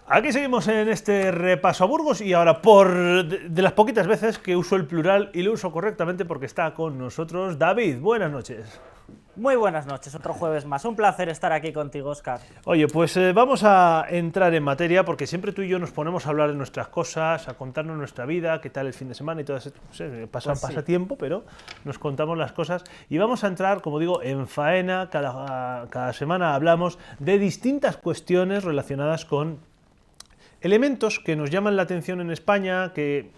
Aquí seguimos en este repaso a Burgos y ahora de las poquitas veces que uso el plural y lo uso correctamente porque está con nosotros David. Buenas noches. Muy buenas noches, otro jueves más. Un placer estar aquí contigo, Óscar. Oye, pues vamos a entrar en materia porque siempre tú y yo nos ponemos a hablar de nuestras cosas, a contarnos nuestra vida, qué tal el fin de semana y todo eso. No sé, pasa tiempo, pero nos contamos las cosas y vamos a entrar, como digo, en faena. Cada semana hablamos de distintas cuestiones relacionadas con elementos que nos llaman la atención en España, que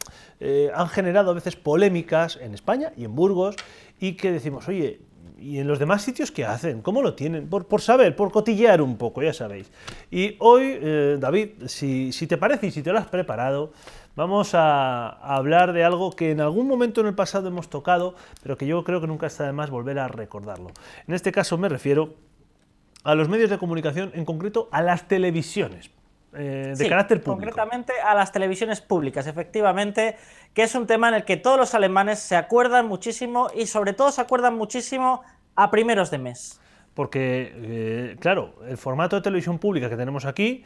han generado a veces polémicas en España y en Burgos y que decimos, oye, ¿y en los demás sitios qué hacen? ¿Cómo lo tienen? Por saber, por cotillear un poco, ya sabéis. Y hoy, David, si te parece y si te lo has preparado, vamos a hablar de algo que en algún momento en el pasado hemos tocado, pero que yo creo que nunca está de más volver a recordarlo. En este caso me refiero a los medios de comunicación, en concreto a las televisiones. De carácter público. Concretamente a las televisiones públicas, efectivamente, que es un tema en el que todos los alemanes se acuerdan muchísimo y sobre todo se acuerdan muchísimo a primeros de mes. Porque, claro, el formato de televisión pública que tenemos aquí,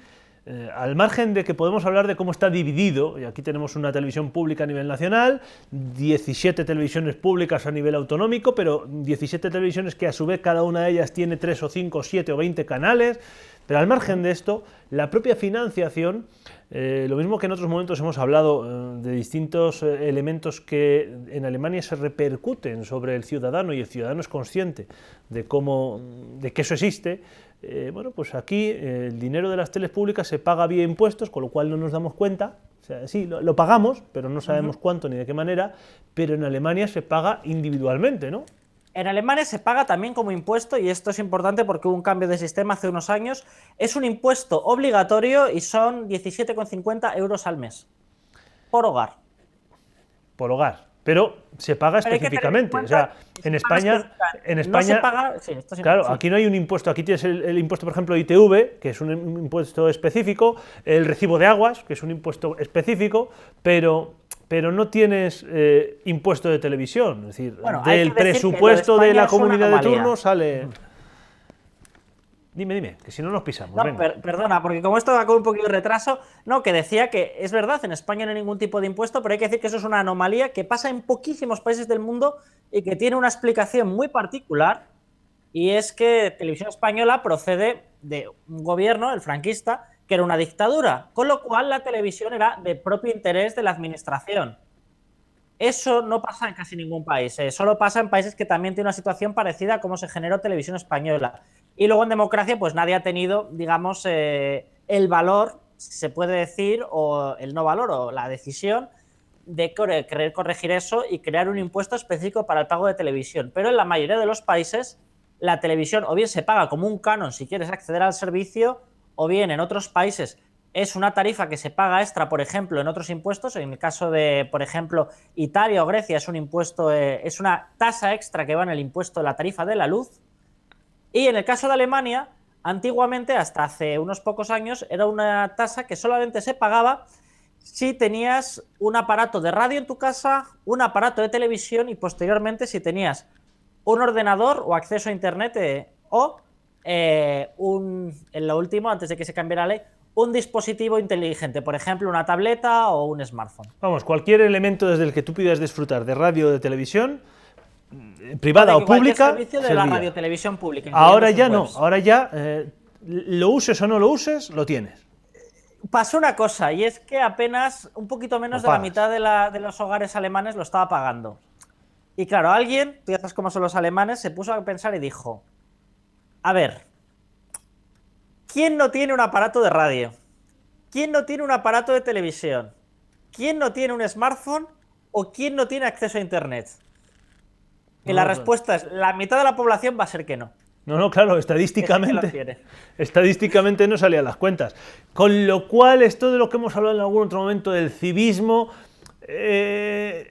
al margen de que podemos hablar de cómo está dividido, y aquí tenemos una televisión pública a nivel nacional, 17 televisiones públicas a nivel autonómico, pero 17 televisiones que a su vez cada una de ellas tiene 3 o 5 o 7 o 20 canales. Pero al margen de esto, la propia financiación, lo mismo que en otros momentos hemos hablado de distintos elementos que en Alemania se repercuten sobre el ciudadano y el ciudadano es consciente de que eso existe. Bueno, pues aquí el dinero de las teles públicas se paga vía impuestos, con lo cual no nos damos cuenta. O sea, sí, lo pagamos, pero no sabemos cuánto ni de qué manera, pero en Alemania se paga individualmente, ¿no? En Alemania se paga también como impuesto, y esto es importante porque hubo un cambio de sistema hace unos años. Es un impuesto obligatorio y son 17,50 euros al mes por hogar. Por hogar. Pero se paga específicamente. O sea, en España, no se paga, sí, esto es claro, sí. Aquí no hay un impuesto. Aquí tienes el impuesto, por ejemplo, ITV, que es un impuesto específico, el recibo de aguas, que es un impuesto específico, pero no tienes impuesto de televisión. Es decir, Bueno, del presupuesto de la comunidad de turno sale. Dime, que si no nos pisamos. No, perdona, porque como esto va con un poquito de retraso, no, que decía que es verdad, en España no hay ningún tipo de impuesto, pero hay que decir que eso es una anomalía que pasa en poquísimos países del mundo y que tiene una explicación muy particular, y es que Televisión Española procede de un gobierno, el franquista, que era una dictadura, con lo cual la televisión era de propio interés de la administración. Eso no pasa en casi ningún país, solo pasa en países que también tienen una situación parecida a cómo se generó Televisión Española. Y luego en democracia, pues nadie ha tenido, digamos, el valor, se puede decir, o el no valor, o la decisión de querer corregir eso y crear un impuesto específico para el pago de televisión. Pero en la mayoría de los países, la televisión o bien se paga como un canon si quieres acceder al servicio, o bien en otros países es una tarifa que se paga extra, por ejemplo, en otros impuestos. En el caso de, por ejemplo, Italia o Grecia es un impuesto, es una tasa extra que va en el impuesto de la tarifa de la luz. Y en el caso de Alemania, antiguamente, hasta hace unos pocos años, era una tasa que solamente se pagaba si tenías un aparato de radio en tu casa, un aparato de televisión y posteriormente si tenías un ordenador o acceso a internet en lo último, antes de que se cambiara la ley, un dispositivo inteligente, por ejemplo, una tableta o un smartphone. Vamos, cualquier elemento desde el que tú pidas disfrutar de radio o de televisión, privada o pública, servicio de la radiotelevisión pública. Ahora ya no, ahora ya lo uses o no lo uses, lo tienes. Pasó una cosa, y es que apenas un poquito menos de la mitad de los hogares alemanes lo estaba pagando. Y claro, alguien, tú ya sabes cómo son los alemanes, se puso a pensar y dijo: a ver, ¿quién no tiene un aparato de radio? ¿Quién no tiene un aparato de televisión? ¿Quién no tiene un smartphone? ¿O quién no tiene acceso a internet? Y la respuesta es: la mitad de la población va a ser que no. No, claro, estadísticamente no salían las cuentas. Con lo cual, esto de lo que hemos hablado en algún otro momento del civismo,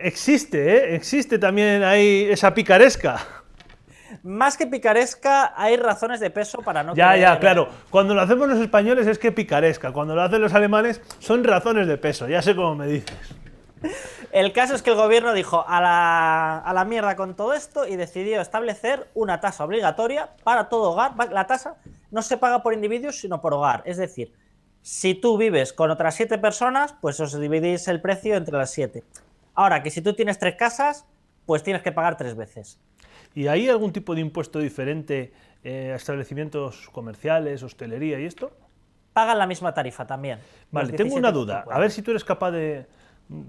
existe también ahí esa picaresca. Más que picaresca, hay razones de peso para no Ya, claro. Cuando lo hacemos los españoles es que picaresca. Cuando lo hacen los alemanes son razones de peso. Ya sé cómo me dices. El caso es que el gobierno dijo a la mierda con todo esto y decidió establecer una tasa obligatoria para todo hogar. La tasa no se paga por individuos, sino por hogar. Es decir, Si tú vives con otras 7 personas, pues os dividís el precio entre las 7. Ahora, que si tú tienes 3 casas, pues tienes que pagar 3 veces. ¿Y hay algún tipo de impuesto diferente a establecimientos comerciales, hostelería y esto? Pagan la misma tarifa también. Vale, tengo una duda. A ver si tú eres capaz de...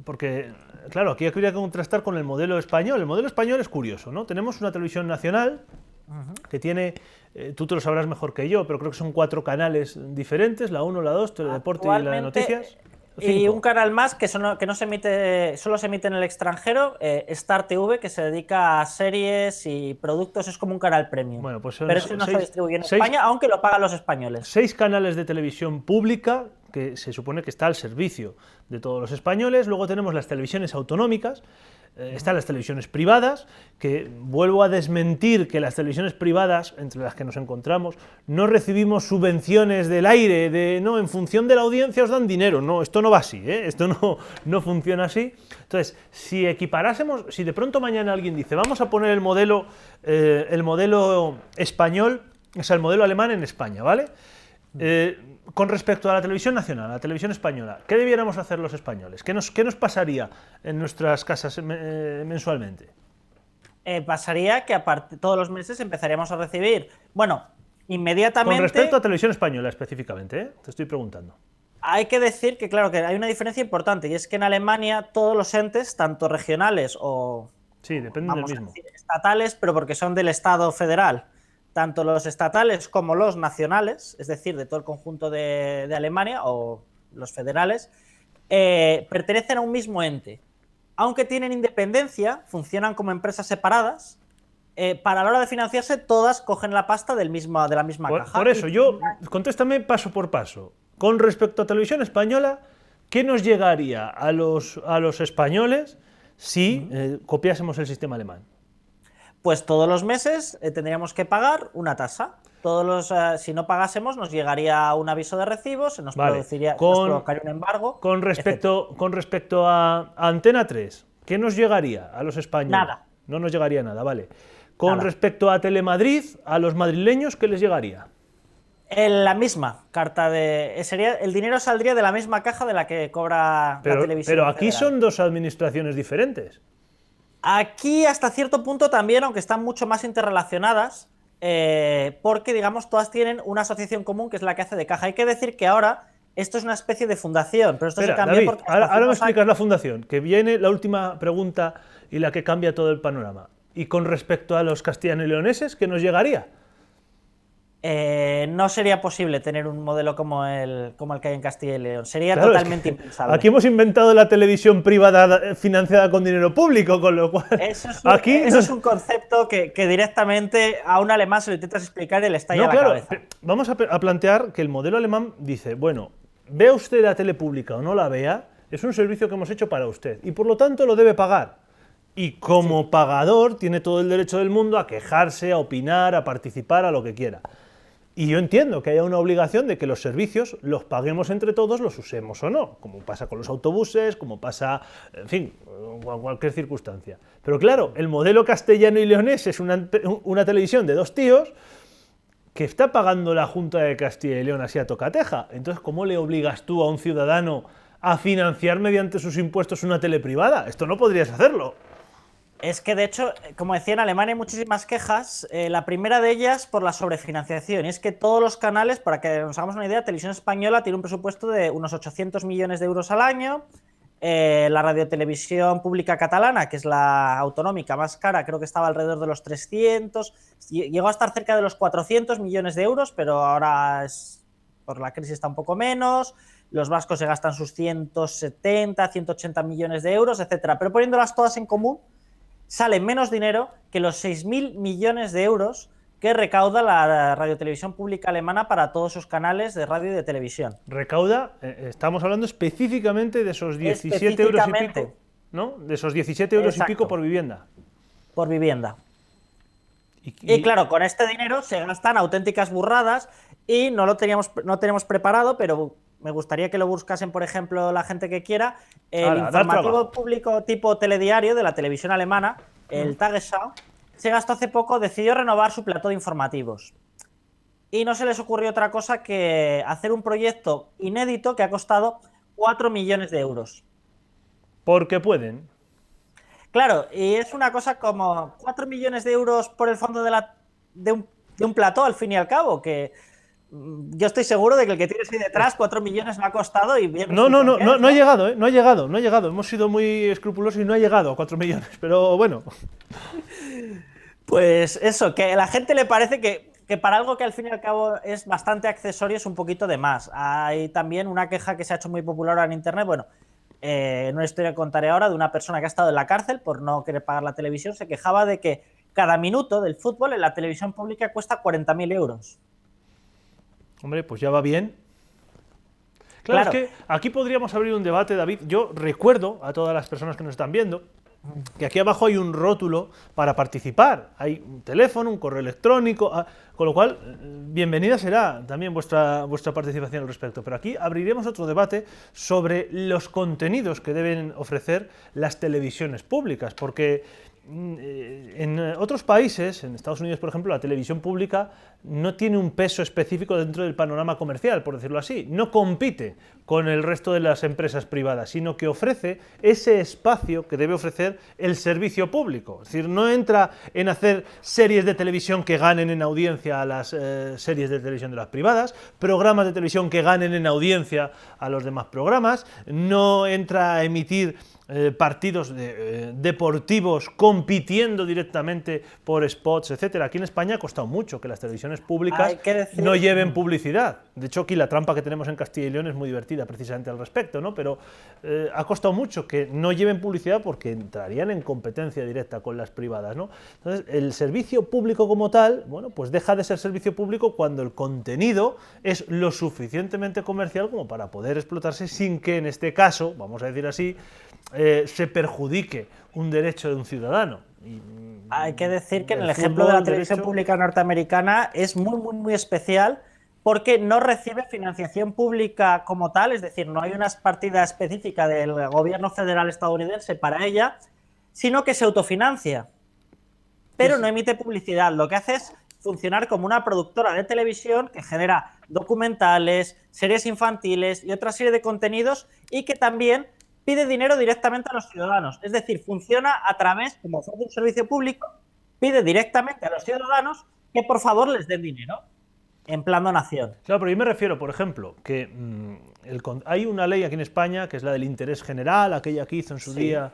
Porque, claro, aquí habría que contrastar con el modelo español. El modelo español es curioso, ¿no? Tenemos una televisión nacional que tiene, tú te lo sabrás mejor que yo, pero creo que son 4 canales diferentes, la 1, la 2, Teledeporte y la de noticias. Y un canal más que no se emite, solo se emite en el extranjero, Star TV, que se dedica a series y productos, es como un canal premium. Bueno, pues pero eso no se distribuye en España, aunque lo pagan los españoles. 6 canales de televisión pública que se supone que está al servicio de todos los españoles. Luego tenemos las televisiones autonómicas, están las televisiones privadas, que vuelvo a desmentir que las televisiones privadas, entre las que nos encontramos, no recibimos subvenciones del aire, no, en función de la audiencia os dan dinero. No, esto no va así, esto no funciona así. Entonces, si equiparásemos, si de pronto mañana alguien dice, vamos a poner el modelo español, o sea, el modelo alemán en España, ¿vale? Con respecto a la televisión nacional, a la televisión española, ¿qué debiéramos hacer los españoles? ¿Qué nos pasaría en nuestras casas mensualmente? Pasaría que todos los meses empezaríamos a recibir, bueno, inmediatamente... Con respecto a televisión española específicamente, te estoy preguntando. Hay que decir que, claro, que hay una diferencia importante, y es que en Alemania todos los entes, tanto regionales o... Sí, dependen del mismo. Estatales, pero porque son del Estado federal. Tanto los estatales como los nacionales, es decir, de todo el conjunto de Alemania, o los federales, pertenecen a un mismo ente. Aunque tienen independencia, funcionan como empresas separadas, para la hora de financiarse todas cogen la pasta de la misma caja. Por eso, contéstame paso por paso. Con respecto a televisión española, ¿qué nos llegaría a los españoles si copiásemos el sistema alemán? Pues todos los meses tendríamos que pagar una tasa. Si no pagásemos, nos llegaría un aviso de recibo, se nos provocaría un embargo. Con respecto a Antena 3, ¿qué nos llegaría a los españoles? Nada. No nos llegaría nada, vale. Con respecto a Telemadrid, a los madrileños, ¿qué les llegaría? En la misma carta el dinero saldría de la misma caja de la que cobra la televisión. Pero aquí son 2 administraciones diferentes. Aquí hasta cierto punto también, aunque están mucho más interrelacionadas, porque digamos todas tienen una asociación común que es la que hace de caja. Hay que decir que ahora esto es una especie de fundación, pero esto se cambió David, porque... ahora me explicas la fundación, que viene la última pregunta y la que cambia todo el panorama. Y con respecto a los castellanos y leoneses, ¿qué nos llegaría? No sería posible tener un modelo como el que hay en Castilla y León. Sería totalmente impensable. Aquí hemos inventado la televisión privada financiada con dinero público, con lo cual... Eso es un concepto que directamente a un alemán se lo intentas explicar y le estalla la cabeza. Vamos a plantear que el modelo alemán dice, bueno, vea usted la tele pública o no la vea, es un servicio que hemos hecho para usted y por lo tanto lo debe pagar. Y como pagador tiene todo el derecho del mundo a quejarse, a opinar, a participar, a lo que quiera. Y yo entiendo que haya una obligación de que los servicios los paguemos entre todos, los usemos o no, como pasa con los autobuses, como pasa, en fin, cualquier circunstancia. Pero claro, el modelo castellano y leonés es una televisión de 2 tíos que está pagando la Junta de Castilla y León así a tocateja. Entonces, ¿cómo le obligas tú a un ciudadano a financiar mediante sus impuestos una tele privada? Esto no podrías hacerlo. Es que, de hecho, como decía, en Alemania hay muchísimas quejas. La primera de ellas por la sobrefinanciación. Y es que todos los canales, para que nos hagamos una idea, Televisión Española tiene un presupuesto de unos 800 millones de euros al año. La radiotelevisión pública catalana, que es la autonómica más cara, creo que estaba alrededor de los 300. Llegó a estar cerca de los 400 millones de euros, pero ahora por la crisis está un poco menos. Los vascos se gastan sus 170, 180 millones de euros, etcétera. Pero poniéndolas todas en común, sale menos dinero que los 6.000 millones de euros que recauda la radiotelevisión pública alemana para todos sus canales de radio y de televisión. Recauda, estamos hablando específicamente de esos 17 euros y pico, ¿no? De esos 17 euros y pico por vivienda. Por vivienda. Y claro, con este dinero se gastan auténticas burradas y no tenemos preparado, pero me gustaría que lo buscasen, por ejemplo, la gente que quiera. El informativo público tipo telediario de la televisión alemana, el Tagesschau, se gastó hace poco, decidió renovar su plató de informativos. y no se les ocurrió otra cosa que hacer un proyecto inédito que ha costado 4 millones de euros. Porque pueden. Claro, y es una cosa como 4 millones de euros por el fondo de un plató, al fin y al cabo, que yo estoy seguro de que el que tienes ahí detrás 4 millones le ha costado y bien. No ha llegado, ¿eh? No ha llegado. Hemos sido muy escrupulosos y no ha llegado a 4 millones, pero bueno. Pues eso, que a la gente le parece que para algo que al fin y al cabo es bastante accesorio es un poquito de más. Hay también una queja que se ha hecho muy popular ahora en internet, bueno, una historia que contaré ahora de una persona que ha estado en la cárcel por no querer pagar la televisión, se quejaba de que cada minuto del fútbol en la televisión pública cuesta 40.000 euros. Hombre, pues ya va bien. Claro, es que aquí podríamos abrir un debate, David. Yo recuerdo a todas las personas que nos están viendo que aquí abajo hay un rótulo para participar. Hay un teléfono, un correo electrónico, con lo cual, bienvenida será también vuestra participación al respecto. Pero aquí abriremos otro debate sobre los contenidos que deben ofrecer las televisiones públicas, porque en otros países, en Estados Unidos por ejemplo, la televisión pública no tiene un peso específico dentro del panorama comercial, por decirlo así, no compite con el resto de las empresas privadas, sino que ofrece ese espacio que debe ofrecer el servicio público. Es decir, no entra en hacer series de televisión que ganen en audiencia a las series de televisión de las privadas, programas de televisión que ganen en audiencia a los demás programas, no entra a emitir partidos deportivos compitiendo directamente por spots, etcétera. Aquí en España ha costado mucho que las televisiones públicas no lleven publicidad. De hecho, aquí la trampa que tenemos en Castilla y León es muy divertida precisamente al respecto, ¿no? Pero ha costado mucho que no lleven publicidad porque entrarían en competencia directa con las privadas, ¿no? Entonces, el servicio público como tal, bueno, pues deja de ser servicio público cuando el contenido es lo suficientemente comercial como para poder explotarse sin que, en este caso, vamos a decir así, se perjudique un derecho de un ciudadano. Hay que decir que en el ejemplo de la televisión pública norteamericana es muy especial porque no recibe financiación pública como tal, es decir, no hay una partida específica del gobierno federal estadounidense para ella, sino que se autofinancia, pero no emite publicidad. Lo que hace es funcionar como una productora de televisión que genera documentales, series infantiles y otra serie de contenidos y que también pide dinero directamente a los ciudadanos. Es decir, funciona a través, como fuera de un servicio público, pide directamente a los ciudadanos que por favor les den dinero, en plan donación. Claro, pero yo me refiero, por ejemplo, que hay una ley aquí en España que es la del interés general, aquella que hizo en su día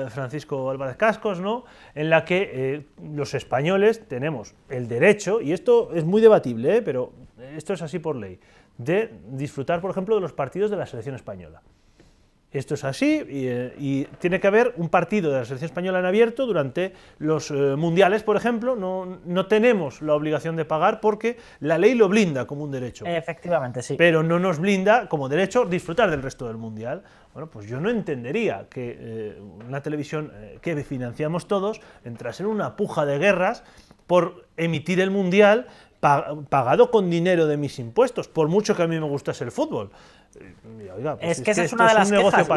Francisco Álvarez Cascos, ¿no? En la que los españoles tenemos el derecho, y esto es muy debatible, pero esto es así por ley, de disfrutar, por ejemplo, de los partidos de la selección española. Esto es así y tiene que haber un partido de la selección española en abierto durante los mundiales, por ejemplo. No tenemos la obligación de pagar porque la ley lo blinda como un derecho. Efectivamente, sí. Pero no nos blinda como derecho disfrutar del resto del mundial. Bueno, pues yo no entendería que una televisión que financiamos todos entrase en una puja de guerras por emitir el mundial pagado con dinero de mis impuestos, por mucho que a mí me gustase el fútbol. Oiga, pues es que esa es una de las quejas,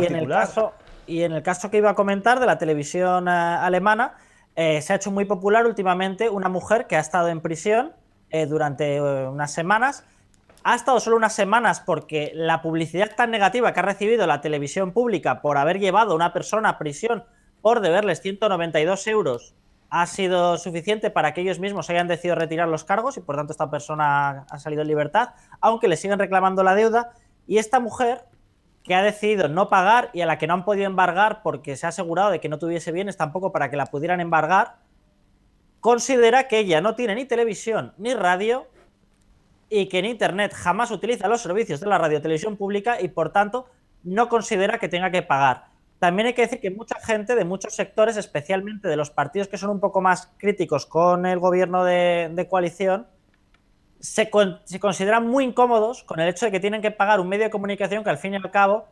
y en el caso que iba a comentar de la televisión alemana, se ha hecho muy popular últimamente una mujer que ha estado en prisión durante unas semanas. Ha estado solo unas semanas porque la publicidad tan negativa que ha recibido la televisión pública por haber llevado a una persona a prisión por deberles 192 euros ha sido suficiente para que ellos mismos hayan decidido retirar los cargos y por tanto esta persona ha salido en libertad, aunque le siguen reclamando la deuda. Y esta mujer, que ha decidido no pagar y a la que no han podido embargar porque se ha asegurado de que no tuviese bienes tampoco para que la pudieran embargar, considera que ella no tiene ni televisión ni radio y que en internet jamás utiliza los servicios de la radiotelevisión pública y por tanto no considera que tenga que pagar. También hay que decir que mucha gente de muchos sectores, especialmente de los partidos que son un poco más críticos con el gobierno de coalición, se consideran muy incómodos con el hecho de que tienen que pagar un medio de comunicación que al fin y al cabo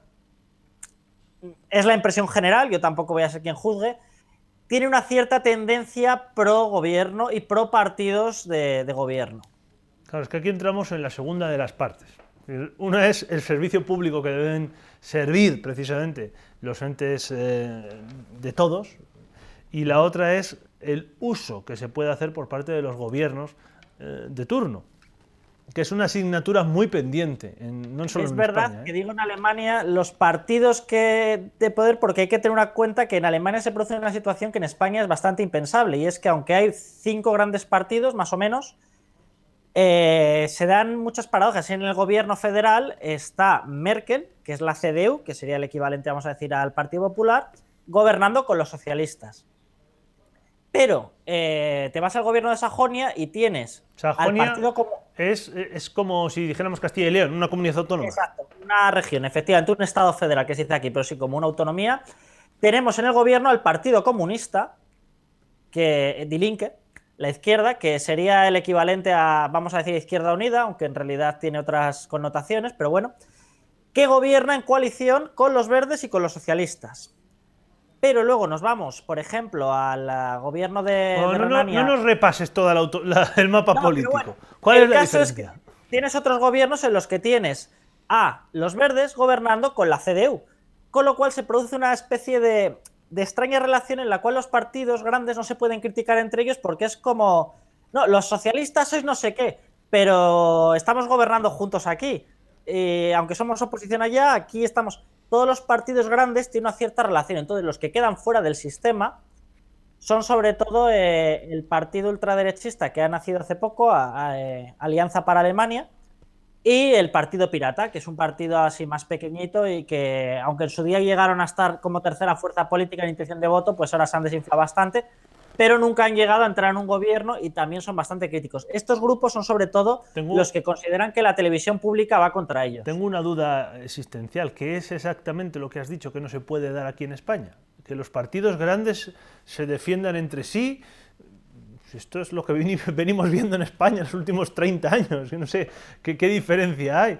es la impresión general, yo tampoco voy a ser quien juzgue, tiene una cierta tendencia pro gobierno y pro partidos de gobierno. Claro, es que aquí entramos en la segunda de las partes. Una es el servicio público que deben servir precisamente los entes de todos y la otra es el uso que se puede hacer por parte de los gobiernos de turno. que es una asignatura muy pendiente, no solo es en verdad España, que digo en Alemania los partidos de poder, porque hay que tener una cuenta que en Alemania se produce una situación que en España es bastante impensable, y es que aunque hay 5 grandes partidos, más o menos, se dan muchas paradojas. En el gobierno federal está Merkel, que es la CDU, que sería el equivalente, vamos a decir, al Partido Popular, gobernando con los socialistas. Pero te vas al gobierno de Sajonia y tienes al Sajonia partido como... es como si dijéramos Castilla y León, una comunidad autónoma. Exacto, una región, efectivamente, un estado federal que se dice aquí, pero sí como una autonomía. Tenemos en el gobierno al Partido Comunista, Die Linke, la izquierda, que sería el equivalente a, vamos a decir, Izquierda Unida, aunque en realidad tiene otras connotaciones, pero bueno, que gobierna en coalición con los verdes y con los socialistas. Pero luego nos vamos, por ejemplo, al gobierno de Renania. No nos repases todo el mapa político. Bueno, ¿Cuál es la caso diferencia? Es que tienes otros gobiernos en los que tienes a los verdes gobernando con la CDU, con lo cual se produce una especie de extraña relación en la cual los partidos grandes no se pueden criticar entre ellos porque es como, no, los socialistas sois no sé qué, pero estamos gobernando juntos aquí. Aunque somos oposición allá, aquí estamos... Todos los partidos grandes tienen una cierta relación. Entonces, los que quedan fuera del sistema son sobre todo el partido ultraderechista que ha nacido hace poco, Alianza para Alemania, y el Partido Pirata, que es un partido así más pequeñito y que, aunque en su día llegaron a estar como tercera fuerza política en intención de voto, pues ahora se han desinflado bastante, pero nunca han llegado a entrar en un gobierno y también son bastante críticos. Estos grupos son sobre todo los que consideran que la televisión pública va contra ellos. Tengo una duda existencial, ¿qué es exactamente lo que has dicho que no se puede dar aquí en España? Que los partidos grandes se defiendan entre sí. Esto es lo que venimos viendo en España en los últimos 30 años, no sé qué diferencia hay.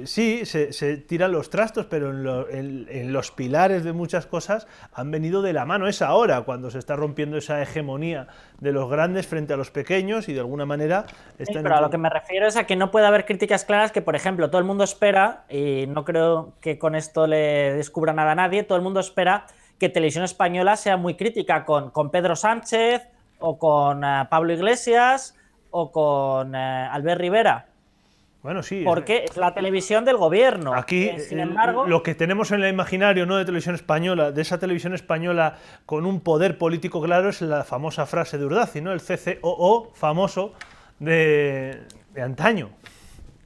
Sí, se tiran los trastos, pero en los pilares de muchas cosas han venido de la mano. Es ahora cuando se está rompiendo esa hegemonía de los grandes frente a los pequeños y de alguna manera... Sí, pero a lo que me refiero es a que no puede haber críticas claras que, por ejemplo, todo el mundo espera, y no creo que con esto le descubra nada a nadie, todo el mundo espera que Televisión Española sea muy crítica con Pedro Sánchez o con Pablo Iglesias o con Albert Rivera. Bueno, sí. Porque es la televisión del gobierno. Aquí, sin embargo, lo que tenemos en el imaginario, ¿no?, de Televisión Española, de esa Televisión Española con un poder político claro, es la famosa frase de Urdaci, ¿no?, el CCOO famoso de antaño.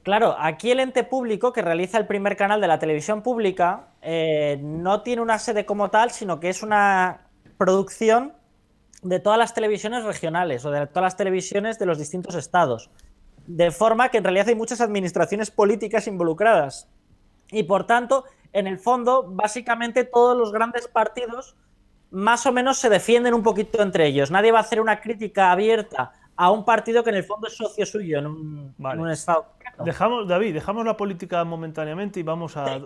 Claro, aquí el ente público que realiza el primer canal de la televisión pública no tiene una sede como tal, sino que es una producción de todas las televisiones regionales o de todas las televisiones de los distintos estados. De forma que en realidad hay muchas administraciones políticas involucradas. Y por tanto, en el fondo, básicamente todos los grandes partidos más o menos se defienden un poquito entre ellos. Nadie va a hacer una crítica abierta a un partido que en el fondo es socio suyo en un estado. David, dejamos la política momentáneamente y vamos a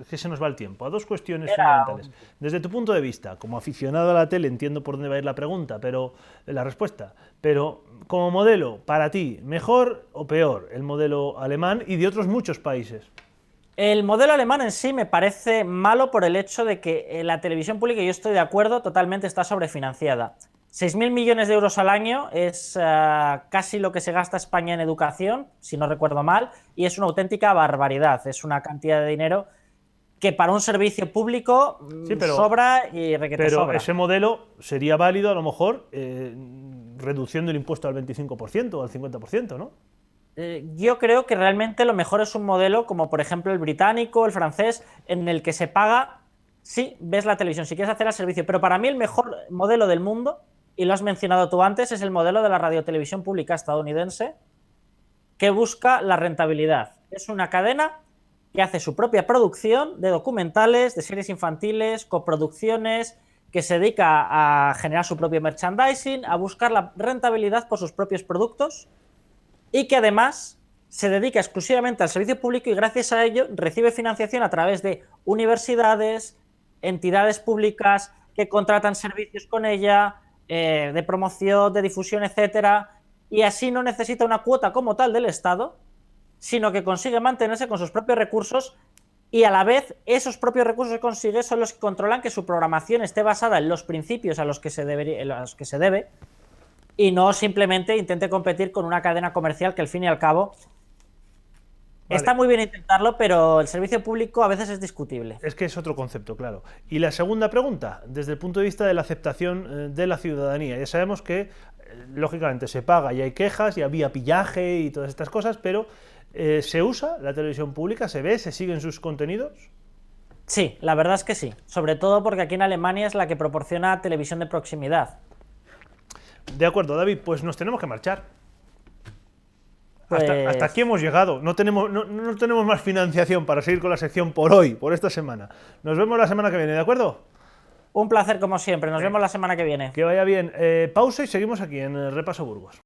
que se nos va el tiempo. A dos cuestiones fundamentales. Desde tu punto de vista, como aficionado a la tele, entiendo por dónde va a ir la pregunta, pero la respuesta. Pero como modelo, para ti, ¿mejor o peor el modelo alemán y de otros muchos países? El modelo alemán en sí me parece malo por el hecho de que la televisión pública, yo estoy de acuerdo, totalmente está sobrefinanciada. 6.000 millones de euros al año es casi lo que se gasta España en educación, si no recuerdo mal, y es una auténtica barbaridad. Es una cantidad de dinero que para un servicio público sobra y requete sobra. Pero ese modelo sería válido a lo mejor reduciendo el impuesto al 25% o al 50%, ¿no? Yo creo que realmente lo mejor es un modelo como por ejemplo el británico, el francés, en el que se paga, sí, ves la televisión, si quieres hacer el servicio, pero para mí el mejor modelo del mundo, y lo has mencionado tú antes, es el modelo de la radiotelevisión pública estadounidense, que busca la rentabilidad. Es una cadena que hace su propia producción de documentales, de series infantiles, coproducciones, que se dedica a generar su propio merchandising, a buscar la rentabilidad por sus propios productos, y que además se dedica exclusivamente al servicio público y gracias a ello recibe financiación a través de universidades, entidades públicas que contratan servicios con ella, de promoción, de difusión, etcétera, y así no necesita una cuota como tal del Estado, sino que consigue mantenerse con sus propios recursos y a la vez esos propios recursos que consigue son los que controlan que su programación esté basada en los principios a los que se debe y no simplemente intente competir con una cadena comercial que al fin y al cabo Vale. Está muy bien intentarlo, pero el servicio público a veces es discutible. Es que es otro concepto, claro. Y la segunda pregunta, desde el punto de vista de la aceptación de la ciudadanía. Ya sabemos que, lógicamente, se paga y hay quejas y había pillaje y todas estas cosas, pero ¿se usa la televisión pública? ¿Se ve? ¿Se siguen sus contenidos? Sí, la verdad es que sí. Sobre todo porque aquí en Alemania es la que proporciona televisión de proximidad. De acuerdo, David, pues nos tenemos que marchar. Pues Hasta aquí hemos llegado. No tenemos más financiación para seguir con la sección por hoy, por esta semana. Nos vemos la semana que viene, ¿de acuerdo? un placer como siempre. Nos vemos la semana que viene. Que vaya bien. Pausa y seguimos aquí en Repaso Burgos.